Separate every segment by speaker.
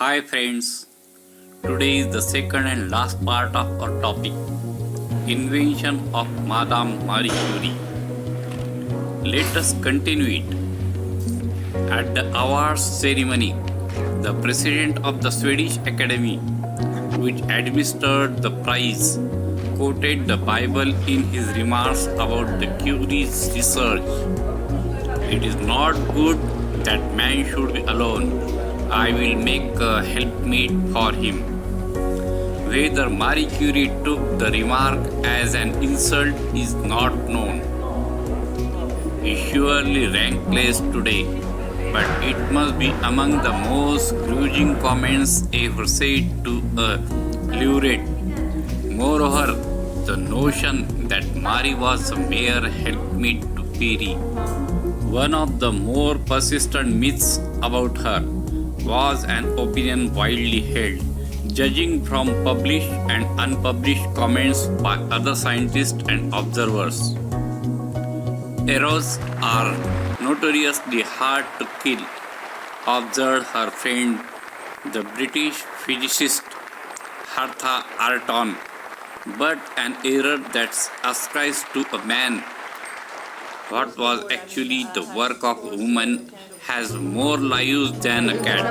Speaker 1: Hi friends, today is the second and last part of our topic, Invention of Madame Marie Curie. Let us continue it. At the awards ceremony, the president of the Swedish Academy, which administered the prize, quoted the Bible in his remarks about the Curie's research. It is not good that man should be alone. I will make a helpmeet for him. Whether Marie Curie took the remark as an insult is not known. He surely rankless today, but it must be among the most grudging comments ever said to a laureate. Moreover, the notion that Marie was a mere helpmeet to Curie, one of the more persistent myths about her, was an opinion widely held, judging from published and unpublished comments by other scientists and observers. Errors are notoriously hard to kill, observed her friend, the British physicist Hertha Arton, but an error that's ascribed to a man, what was actually the work of a woman, has more lives than a cat.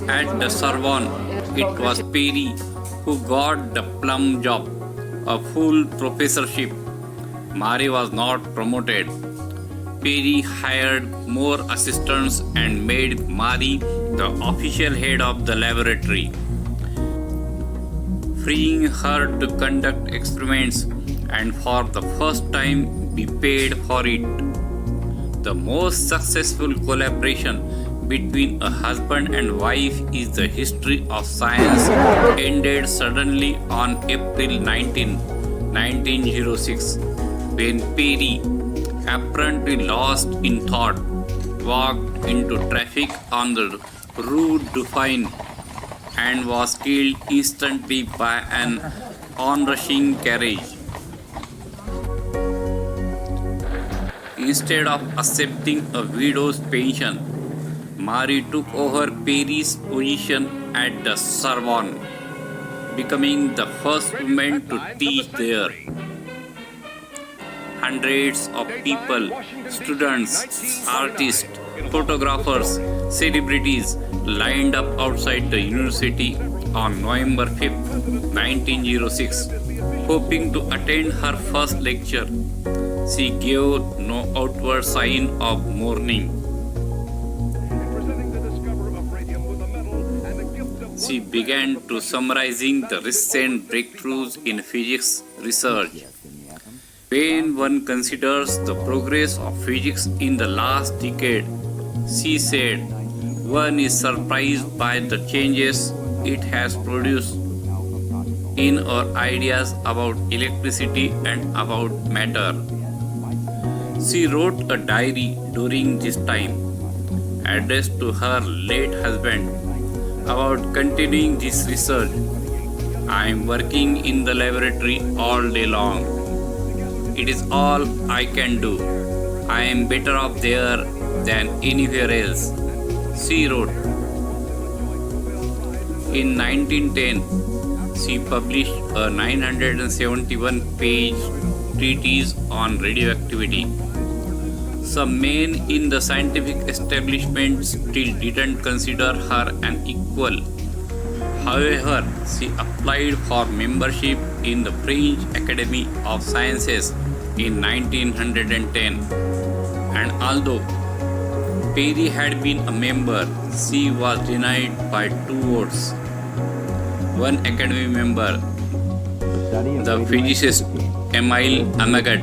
Speaker 1: At the Sorbonne, it was Perry who got the plum job, a full professorship. Marie was not promoted. Perry hired more assistants and made Marie the official head of the laboratory, freeing her to conduct experiments and for the first time be paid for it. The most successful collaboration between a husband and wife in the history of science ended suddenly on April 19, 1906, when Perry, apparently lost in thought, walked into traffic on the Rue Dauphine and was killed instantly by an onrushing carriage. Instead of accepting a widow's pension, Marie took over Perry's position at the Sorbonne, becoming the first woman to teach there. Hundreds of people, students, artists, photographers, celebrities lined up outside the university on November 5, 1906, hoping to attend her first lecture. She gave no outward sign of mourning. She began to summarizing the recent breakthroughs in physics research. When one considers the progress of physics in the last decade, she said, one is surprised by the changes it has produced in our ideas about electricity and about matter. She wrote a diary during this time, addressed to her late husband, about continuing this research. I am working in the laboratory all day long. It is all I can do. I am better off there than anywhere else, she wrote. In 1910, she published a 971-page treatise on radioactivity. Some men in the scientific establishment still didn't consider her an equal. However, she applied for membership in the French Academy of Sciences in 1910. And although Perry had been a member, she was denied by 2 votes. One Academy member, the physicist Emile Amagat,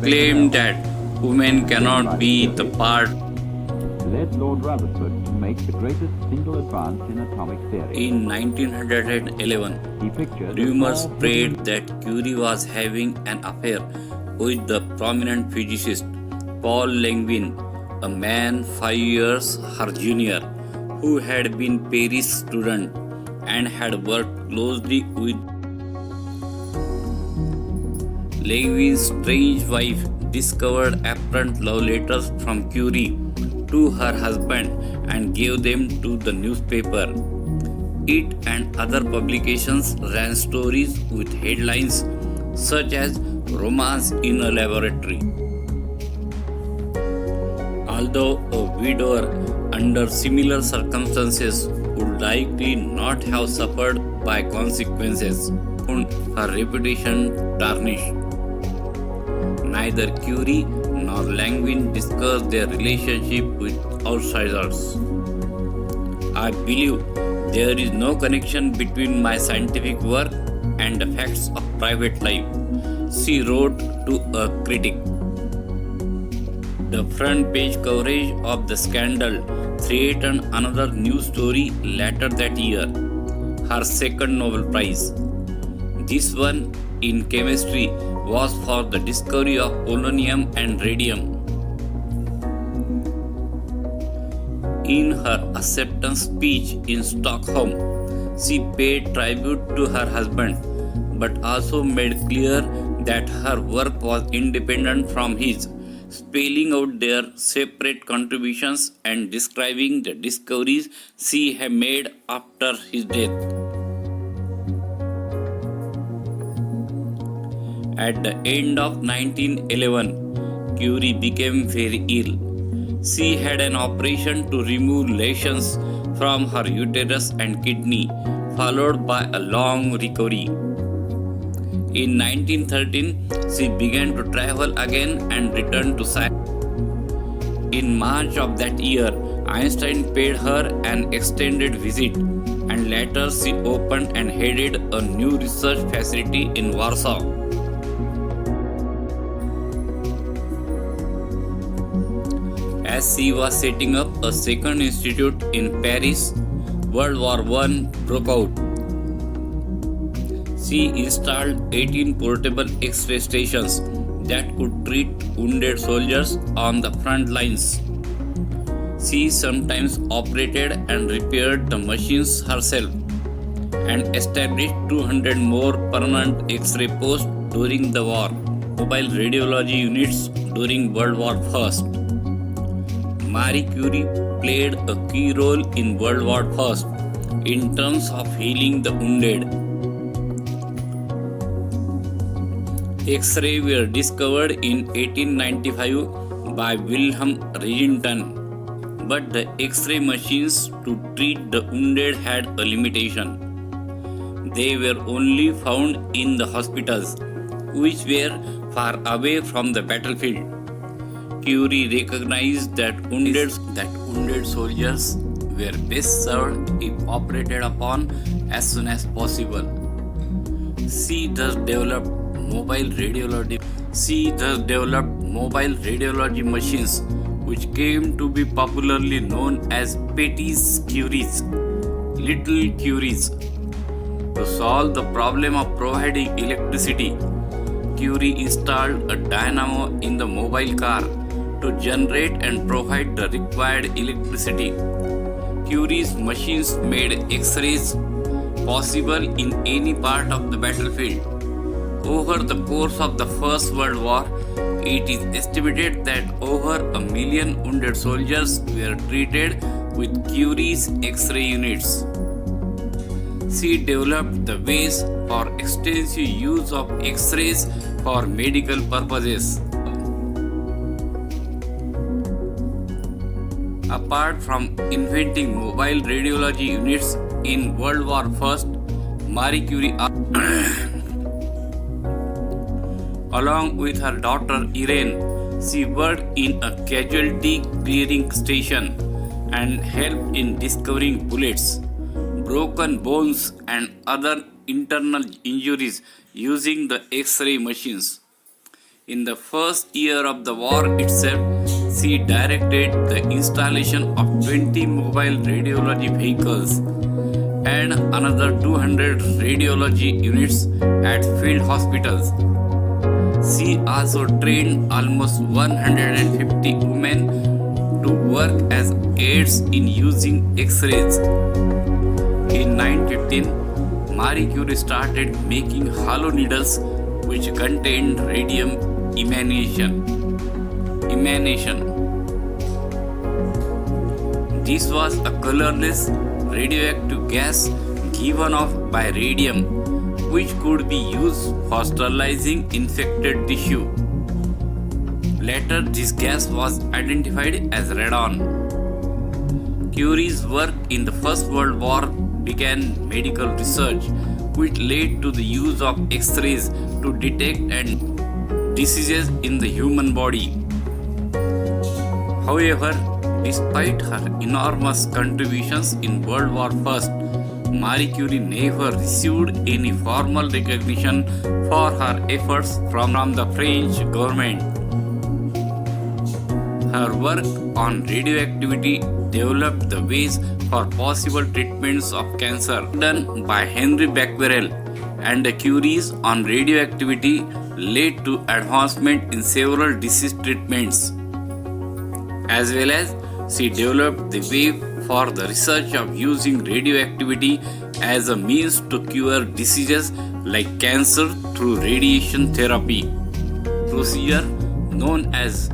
Speaker 1: claimed that women cannot be the part.
Speaker 2: Led Lord Rutherford to make the greatest single advance in atomic theory.
Speaker 1: In 1911, rumors spread that Curie was having an affair with the prominent physicist Paul Langevin, a man 5 years her junior, who had been Perry's student and had worked closely with Langevin's strange wife discovered apparent love letters from Curie to her husband and gave them to the newspaper. It and other publications ran stories with headlines such as Romance in a Laboratory. Although a widower under similar circumstances would likely not have suffered by consequences, her reputation tarnished. Neither Curie nor Langevin discussed their relationship with outsiders. I believe there is no connection between my scientific work and the facts of private life, she wrote to a critic. The front page coverage of the scandal threatened another news story later that year, her second Nobel Prize. This one in chemistry was for the discovery of polonium and radium. In her acceptance speech in Stockholm, she paid tribute to her husband, but also made clear that her work was independent from his, spelling out their separate contributions and describing the discoveries she had made after his death. At the end of 1911, Curie became very ill. She had an operation to remove lesions from her uterus and kidney, followed by a long recovery. In 1913, she began to travel again and returned to science. In March of that year, Einstein paid her an extended visit, and later she opened and headed a new research facility in Warsaw. As she was setting up a second institute in Paris, World War I broke out. She installed 18 portable X-ray stations that could treat wounded soldiers on the front lines. She sometimes operated and repaired the machines herself and established 200 more permanent X-ray posts during the war, mobile radiology units during World War I. Marie Curie played a key role in World War I in terms of healing the wounded. X-ray were discovered in 1895 by Wilhelm Regenton, but the X-ray machines to treat the wounded had a limitation. They were only found in the hospitals, which were far away from the battlefield. Curie recognized that wounded soldiers were best served if operated upon as soon as possible. She thus developed mobile radiology machines, which came to be popularly known as Petits Curies, Little Curies. To solve the problem of providing electricity, Curie installed a dynamo in the mobile car to generate and provide the required electricity. Curie's machines made X-rays possible in any part of the battlefield. Over the course of the First World War, it is estimated that over 1 million wounded soldiers were treated with Curie's X-ray units. She developed the ways for extensive use of X-rays for medical purposes. Apart from inventing mobile radiology units in World War I, Marie Curie, along with her daughter Irene, she worked in a casualty clearing station and helped in discovering bullets, broken bones, and other internal injuries using the X-ray machines. In the first year of the war itself, she directed the installation of 20 mobile radiology vehicles and another 200 radiology units at field hospitals. She also trained almost 150 women to work as aides in using X-rays. In 1915, Marie Curie started making hollow needles which contained radium emanation. This was a colorless radioactive gas given off by radium, which could be used for sterilizing infected tissue. Later, this gas was identified as radon. Curie's work in the First World War began medical research, which led to the use of X-rays to detect and diseases in the human body. However, despite her enormous contributions in World War I, Marie Curie never received any formal recognition for her efforts from the French government. Her work on radioactivity developed the ways for possible treatments of cancer done by Henry Becquerel, and the Curies on radioactivity led to advancement in several disease treatments. As well as she developed the way for the research of using radioactivity as a means to cure diseases like cancer through radiation therapy. Procedure known as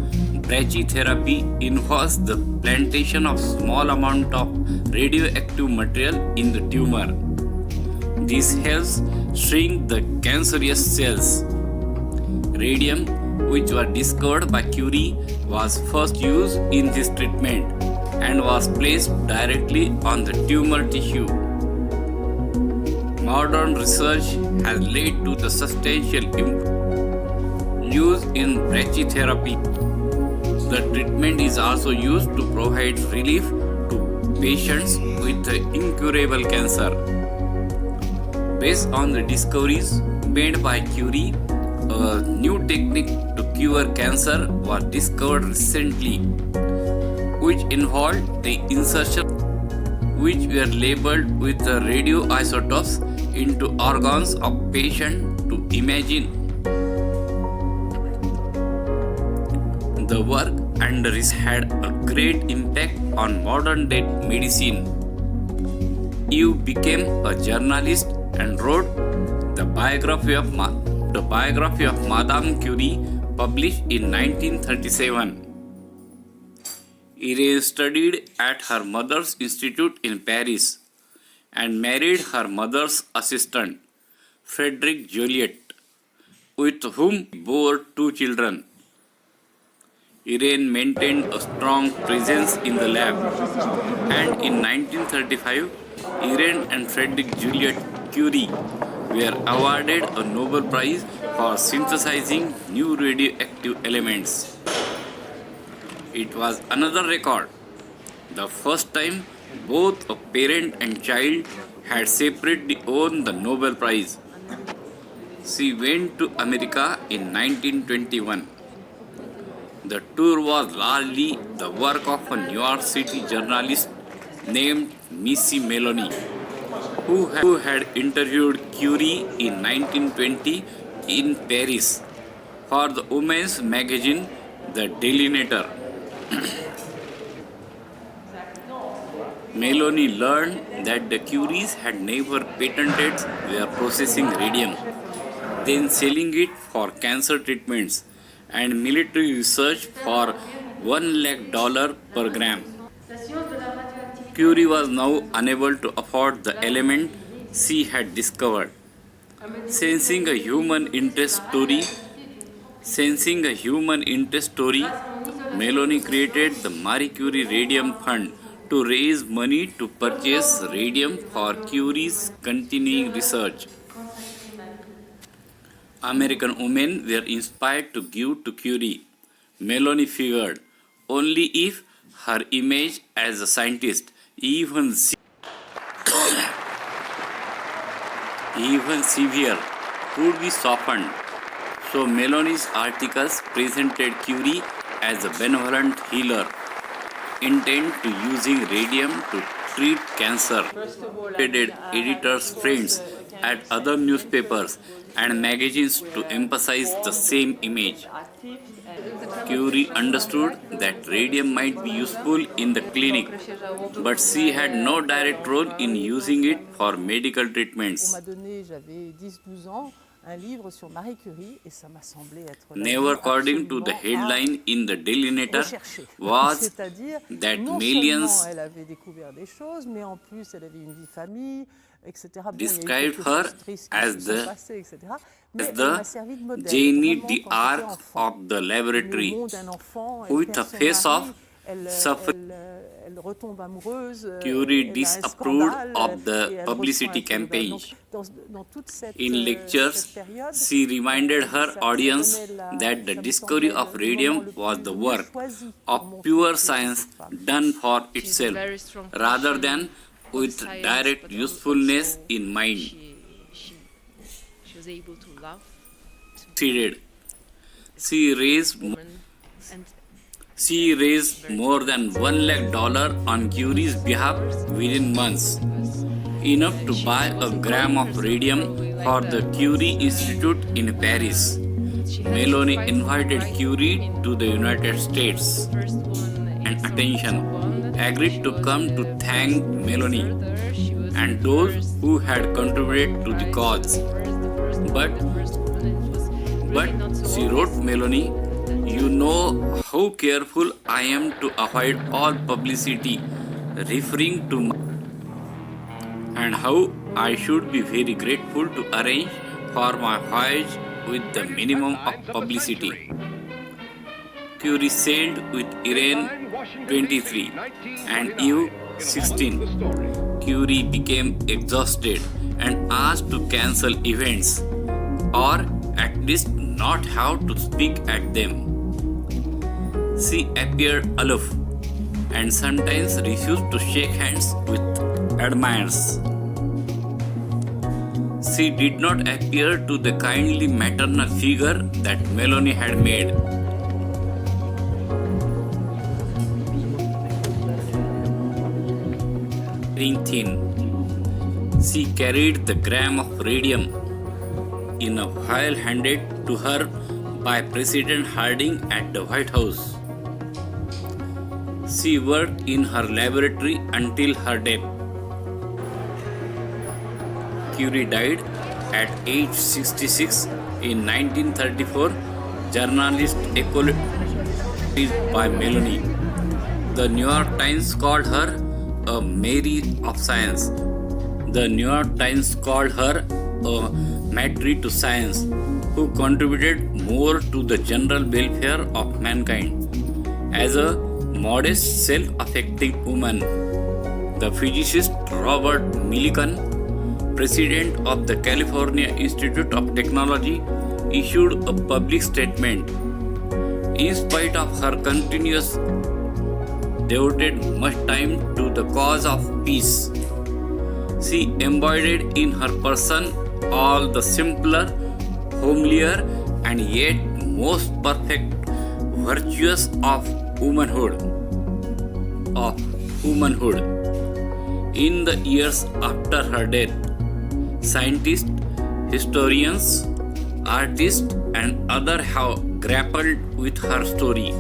Speaker 1: brachytherapy involves the plantation of small amount of radioactive material in the tumor. This helps shrink the cancerous cells. Radium, which was discovered by Curie, was first used in this treatment and was placed directly on the tumor tissue. Modern research has led to the substantial use in brachytherapy. The treatment is also used to provide relief to patients with incurable cancer. Based on the discoveries made by Curie, a new technique to cure cancer was discovered recently, which involved the insertion which were labeled with the radioisotopes into organs of patients to imagine. The work and research had a great impact on modern day medicine. Eve became a journalist and wrote the biography of Madame Curie, published in 1937. Irene studied at her mother's institute in Paris and married her mother's assistant, Frederick Joliet, with whom she bore 2 children. Irene maintained a strong presence in the lab, and in 1935, Irene and Frederick Joliet Curie were awarded a Nobel Prize for synthesizing new radioactive elements. It was another record, the first time both a parent and child had separately won the Nobel Prize. She went to America in 1921. The tour was largely the work of a New York City journalist named Missy Maloney, who had interviewed Curie in 1920 in Paris for the women's magazine The Delineator. Maloney learned that the Curies had never patented their processing radium, then selling it for cancer treatments and military research for $1 lakh per gram. Curie was now unable to afford the element she had discovered. Sensing a human interest story, Maloney created the Marie Curie Radium Fund to raise money to purchase radium for Curie's continuing research. American women were inspired to give to Curie. Maloney figured only if her image as a scientist, even severe, could be softened. So Maloney's articles presented Curie as a benevolent healer, intent to using radium to treat cancer. Editors' friends at other newspapers and magazines to emphasize the same image. Curie understood that radium might be useful in the clinic, but she had no direct role in using it for medical treatments.
Speaker 3: un livre sur Marie Curie et ça m'a semblé être
Speaker 1: Never according to the headline in the Daily Netter
Speaker 3: recherché.
Speaker 1: was
Speaker 3: C'est-à-dire,
Speaker 1: that
Speaker 3: non
Speaker 1: millions
Speaker 3: seulement elle avait découvert des choses, mais en plus elle avait une vie de famille, etc. Bon, il y a eu
Speaker 1: described
Speaker 3: quelques
Speaker 1: her
Speaker 3: choses tristes
Speaker 1: as
Speaker 3: qui se sont
Speaker 1: the
Speaker 3: passées, etc. Mais
Speaker 1: as
Speaker 3: elle
Speaker 1: the
Speaker 3: m'a servi de modèle.
Speaker 1: Janie
Speaker 3: Vraiment,
Speaker 1: the
Speaker 3: quand j'étais
Speaker 1: Ark
Speaker 3: enfant,
Speaker 1: of the
Speaker 3: le
Speaker 1: laboratory,
Speaker 3: monde d'un enfant, elle
Speaker 1: with
Speaker 3: perd
Speaker 1: a
Speaker 3: son
Speaker 1: face
Speaker 3: mari,
Speaker 1: of
Speaker 3: elle,
Speaker 1: suffering.
Speaker 3: elle retombe amoureuse,
Speaker 1: Curie
Speaker 3: elle a un
Speaker 1: disapproved
Speaker 3: scandale
Speaker 1: of
Speaker 3: et
Speaker 1: the
Speaker 3: elle reçoit
Speaker 1: publicity
Speaker 3: un prix Nobel.
Speaker 1: campaign.
Speaker 3: Donc, dans toute cette,
Speaker 1: In lectures,
Speaker 3: cette période,
Speaker 1: she reminded her
Speaker 3: ça
Speaker 1: audience
Speaker 3: donnait
Speaker 1: that the
Speaker 3: ça me
Speaker 1: discovery
Speaker 3: semblait
Speaker 1: of
Speaker 3: le moment
Speaker 1: radium
Speaker 3: le
Speaker 1: was
Speaker 3: plus
Speaker 1: the
Speaker 3: mieux
Speaker 1: work
Speaker 3: choisi
Speaker 1: of
Speaker 3: pour montrer
Speaker 1: pure
Speaker 3: qui était
Speaker 1: science
Speaker 3: cette femme.
Speaker 1: done for
Speaker 4: She's a
Speaker 1: itself,
Speaker 4: very strong
Speaker 1: rather
Speaker 4: passion
Speaker 1: than
Speaker 4: for
Speaker 1: with
Speaker 4: science,
Speaker 1: direct
Speaker 4: but
Speaker 1: usefulness
Speaker 4: also
Speaker 1: in mind.
Speaker 4: She was able to love, to
Speaker 1: She did. She raised
Speaker 4: woman, and
Speaker 1: She raised more than $1 lakh on Curie's behalf within months, enough to buy a gram of radium for the Curie Institute in Paris. Meloni invited Curie to the United States and attention, agreed to come to thank Meloni and those who had contributed to the cause. But she wrote Meloni, "You know how careful I am to avoid all publicity referring to my and how I should be very grateful to arrange for my voyage with the minimum of publicity." Curie sailed with Irene 23 and Eve 16. Curie became exhausted and asked to cancel events, or at least not have to speak at them. She appeared aloof and sometimes refused to shake hands with admirers. She did not appear to the kindly maternal figure that Meloni had made. Being thin, she carried the gram of radium in a vial handed to her by President Harding at the White House. She worked in her laboratory until her death. Curie died at age 66 in 1934. Journalist equalized by Meloni. The New York Times called her a Mary of Science. The New York Times called her a matron to science who contributed more to the general welfare of mankind. As a modest, self-affecting woman, the physicist Robert Millikan, president of the California Institute of Technology, issued a public statement. In spite of her continuous devoted much time to the cause of peace, she embodied in her person all the simpler, homelier, and yet most perfect virtues of womanhood. In the years after her death, scientists, historians, artists, and others have grappled with her story,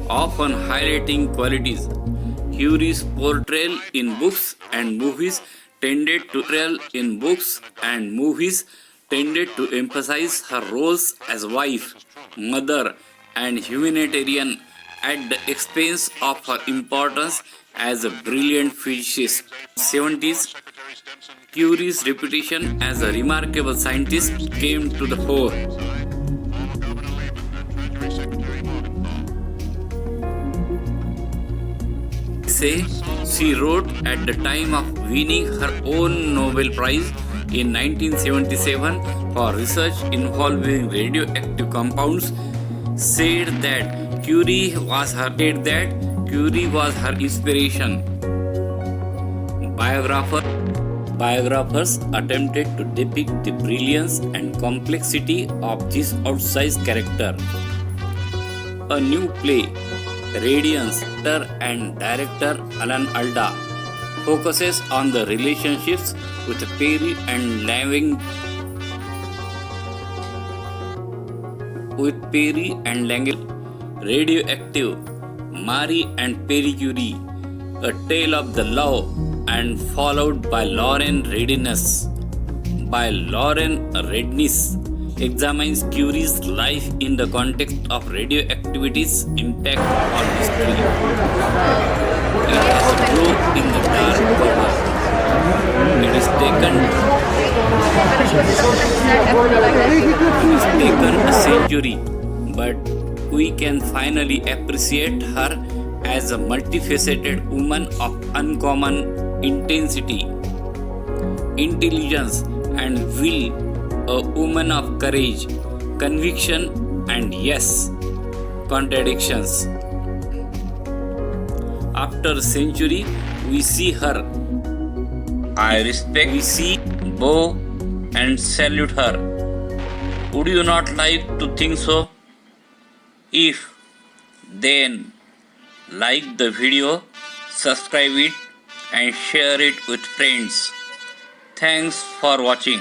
Speaker 1: often highlighting qualities Curie's portrayal in books and movies tended to emphasize her roles as wife, mother, and humanitarian at the expense of her importance as a brilliant physicist. 70s, Curie's reputation as a remarkable scientist came to the fore. Say she wrote at the time of winning her own Nobel Prize in 1977 for research involving radioactive compounds, said that Curie was her inspiration. Biographers attempted to depict the brilliance and complexity of this outsized character. A new play, Radiance, and director Alan Alda focuses on the relationships with Perry and Langevin. Radioactive, Marie and Perry Curie, a tale of the love, and followed by Lauren Redness, examines Curie's life in the context of radioactivity's impact on history. It has a glow in the dark cover. It is taken a century, but we can finally appreciate her as a multifaceted woman of uncommon intensity, intelligence, and will, a woman of courage, conviction, and yes, contradictions. After a century, we see her. I respect, we see, bow, and salute her. Would you not like to think so? If, then, like the video, subscribe it, and share it with friends. Thanks for watching.